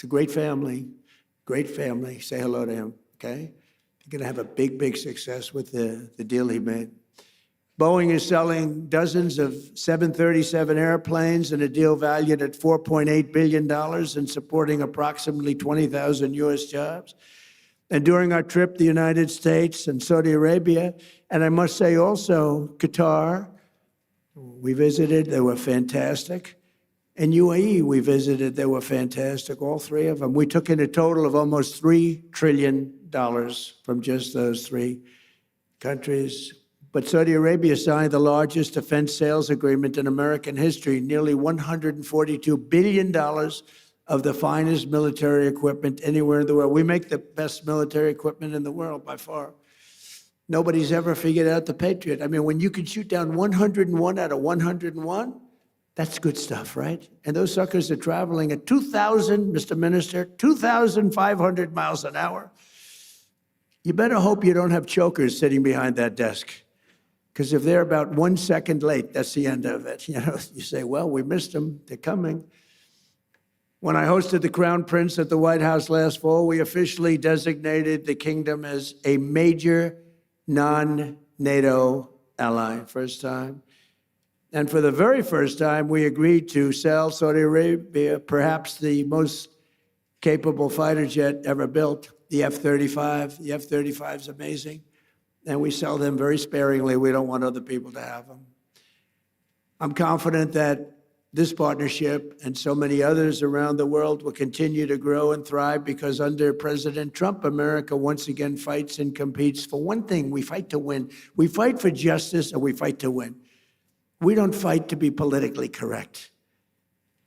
It's a great family, great family. Say hello to him, okay? You're going to have a big, big success with the deal he made. Boeing is selling dozens of 737 airplanes in a deal valued at $4.8 billion and supporting approximately 20,000 U.S. jobs. And during our trip, the United States and Saudi Arabia, and I must say also Qatar, we visited, they were fantastic. And UAE, we visited, they were fantastic, all three of them. We took in a total of almost $3 trillion from just those three countries. But Saudi Arabia signed the largest defense sales agreement in American history, nearly $142 billion of the finest military equipment anywhere in the world. We make the best military equipment in the world by far. Nobody's ever figured out the Patriot. I mean, when you can shoot down 101 out of 101, that's good stuff, right? And those suckers are traveling at 2,000, Mr. Minister, 2,500 miles an hour. You better hope you don't have chokers sitting behind that desk. Because if they're about 1 second late, that's the end of it. You know, you say, well, we missed them. They're coming. When I hosted the Crown Prince at the White House last fall, we officially designated the kingdom as a major non-NATO ally, first time. And for the very first time, we agreed to sell Saudi Arabia perhaps the most capable fighter jet ever built, the F-35. The F-35 is amazing. And we sell them very sparingly. We don't want other people to have them. I'm confident that this partnership and so many others around the world will continue to grow and thrive because under President Trump, America once again fights and competes for one thing. We fight to win. We fight for justice and we fight to win. We don't fight to be politically correct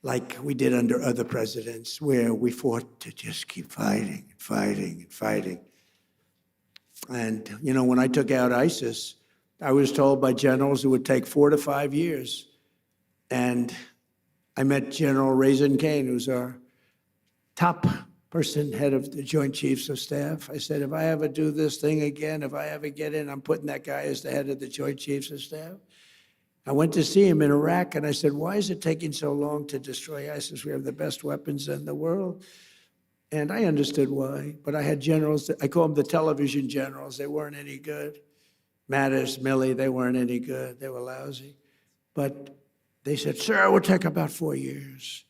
like we did under other presidents where we fought to just keep fighting and fighting and fighting. And, you know, when I took out ISIS, I was told by generals it would take 4 to 5 years. And I met General Raisin, Cain, who's our top person, head of the Joint Chiefs of Staff. I said, if I ever do this thing again, if I ever get in, I'm putting that guy as the head of the Joint Chiefs of Staff. I went to see him in Iraq, and I said, why is it taking so long to destroy ISIS? We have the best weapons in the world. And I understood why, but I had generals, I call them the television generals. They weren't any good. Mattis, Milley, they weren't any good. They were lousy. But they said, sir, it will take about 4 years.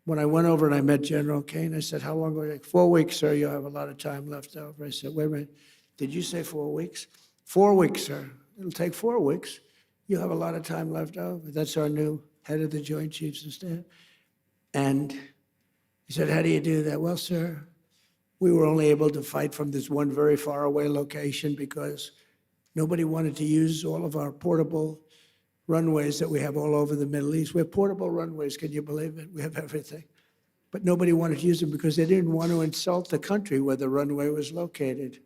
When I went over and I met General Cain, I said, how long will it take? 4 weeks, sir, you'll have a lot of time left over. I said, wait a minute, did you say 4 weeks? 4 weeks, sir. It'll take 4 weeks. You'll have a lot of time left over. That's our new head of the Joint Chiefs of Staff. And he said, how do you do that? Well, sir, we were only able to fight from this one very far away location because nobody wanted to use all of our portable runways that we have all over the Middle East. We have portable runways, can you believe it? We have everything. But nobody wanted to use them because they didn't want to insult the country where the runway was located.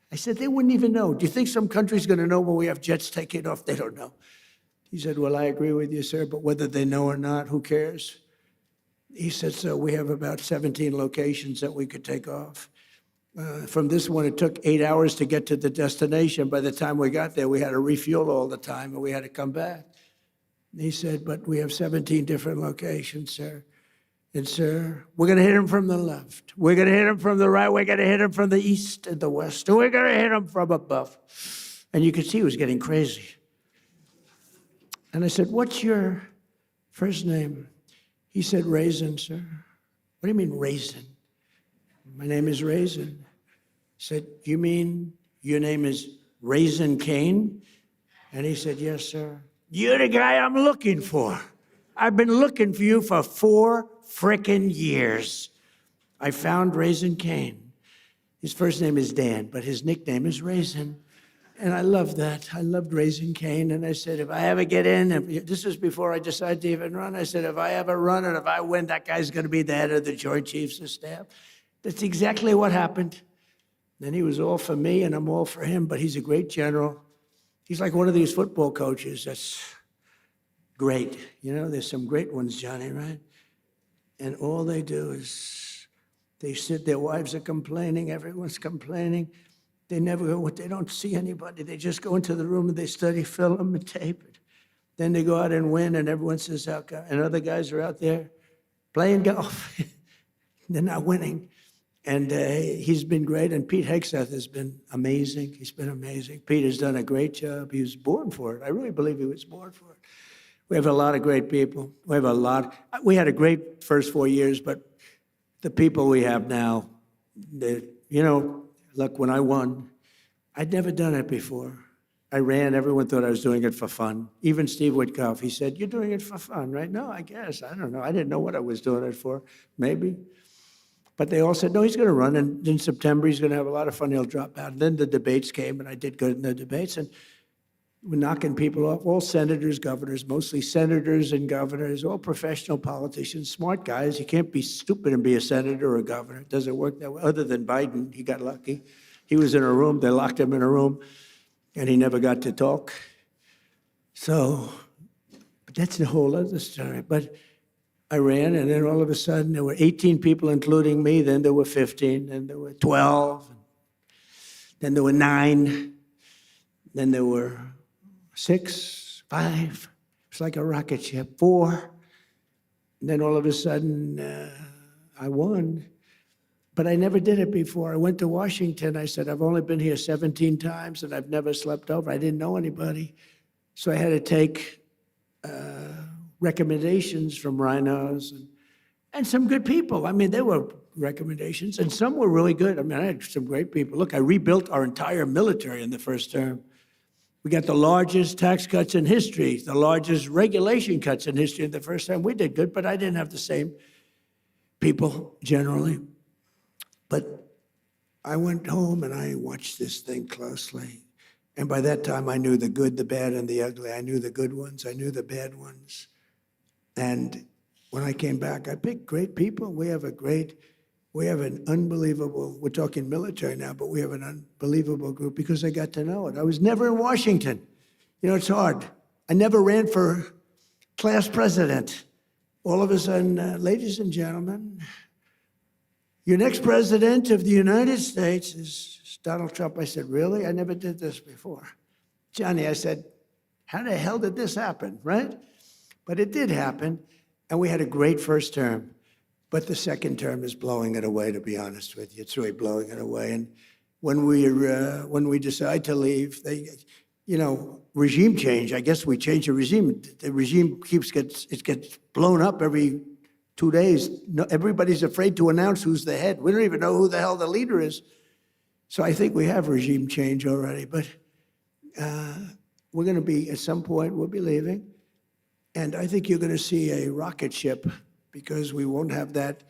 I said, they wouldn't even know. Do you think some country's going to know when we have jets taking off? They don't know. He said, well, I agree with you, sir, but whether they know or not, who cares? He said, so we have about 17 locations that we could take off. From this one, it took 8 hours to get to the destination. By the time we got there, we had to refuel all the time, and we had to come back. And he said, but we have 17 different locations, sir. And, sir, we're going to hit them from the left. We're going to hit them from the right. We're going to hit them from the east and the west. And we're going to hit them from above. And you could see he was getting crazy. And I said, what's your first name? He said, Raisin, sir. What do you mean, Raisin? My name is Raisin. He said, you mean your name is Raisin Cain? And he said, yes, sir. You're the guy I'm looking for. I've been looking for you for 4 frickin' years. I found Raisin Cain. His first name is Dan, but his nickname is Raisin. And I love that. I loved Raisin Cain. And I said, if I ever get in, this was before I decided to even run, I said, if I ever run and if I win, that guy's going to be the head of the Joint Chiefs of Staff. That's exactly what happened. Then he was all for me, and I'm all for him, but he's a great general. He's like one of these football coaches that's great. You know, there's some great ones, Johnny, right? And all they do is they sit, their wives are complaining, everyone's complaining. They never go, they don't see anybody. They just go into the room and they study film and tape it. Then they go out and win, and everyone says, how come? And other guys are out there playing golf. They're not winning. And he's been great. And Pete Hegseth has been amazing. He's been amazing. Pete has done a great job. He was born for it. I really believe he was born for it. We have a lot of great people. We have a lot. We had a great first 4 years, but the people we have now, look, when I won, I'd never done it before. I ran. Everyone thought I was doing it for fun. Even Steve Witkoff, he said, "You're doing it for fun, right?" No, I guess. I don't know. I didn't know what I was doing it for. Maybe. But they all said, no, he's going to run. And in September, he's going to have a lot of fun. He'll drop out. And then the debates came, and I did good in the debates. And we're knocking people off, all senators, governors, mostly senators and governors, all professional politicians, smart guys. You can't be stupid and be a senator or a governor. It doesn't work that way. Other than Biden, he got lucky. He was in a room. They locked him in a room, and he never got to talk. So, but that's a whole other story. But I ran, and then all of a sudden, there were 18 people, including me. Then there were 15. Then there were 12. Then there were 9. Then there were 6, 5. It's like a rocket ship. 4. And then all of a sudden, I won. But I never did it before. I went to Washington. I said, I've only been here 17 times, and I've never slept over. I didn't know anybody. So I had to take recommendations from rhinos and some good people. I mean, there were recommendations, and some were really good. I mean, I had some great people. Look, I rebuilt our entire military in the first term. We got the largest tax cuts in history, the largest regulation cuts in history in the first term. We did good, but I didn't have the same people generally. But I went home and I watched this thing closely. And by that time, I knew the good, the bad, and the ugly. I knew the good ones. I knew the bad ones. And when I came back, I picked great people. We have an unbelievable, we're talking military now, but we have an unbelievable group because I got to know it. I was never in Washington. It's hard. I never ran for class president. All of a sudden, ladies and gentlemen, your next president of the United States is Donald Trump. I said, really? I never did this before. Johnny, I said, how the hell did this happen, right? But it did happen, and we had a great first term. But the second term is blowing it away, to be honest with you. It's really blowing it away. And when we decide to leave, regime change, I guess we change the regime. The regime gets blown up every 2 days. No, everybody's afraid to announce who's the head. We don't even know who the hell the leader is. So I think we have regime change already. But we're going to be, at some point, we'll be leaving. And I think you're going to see a rocket ship because we won't have that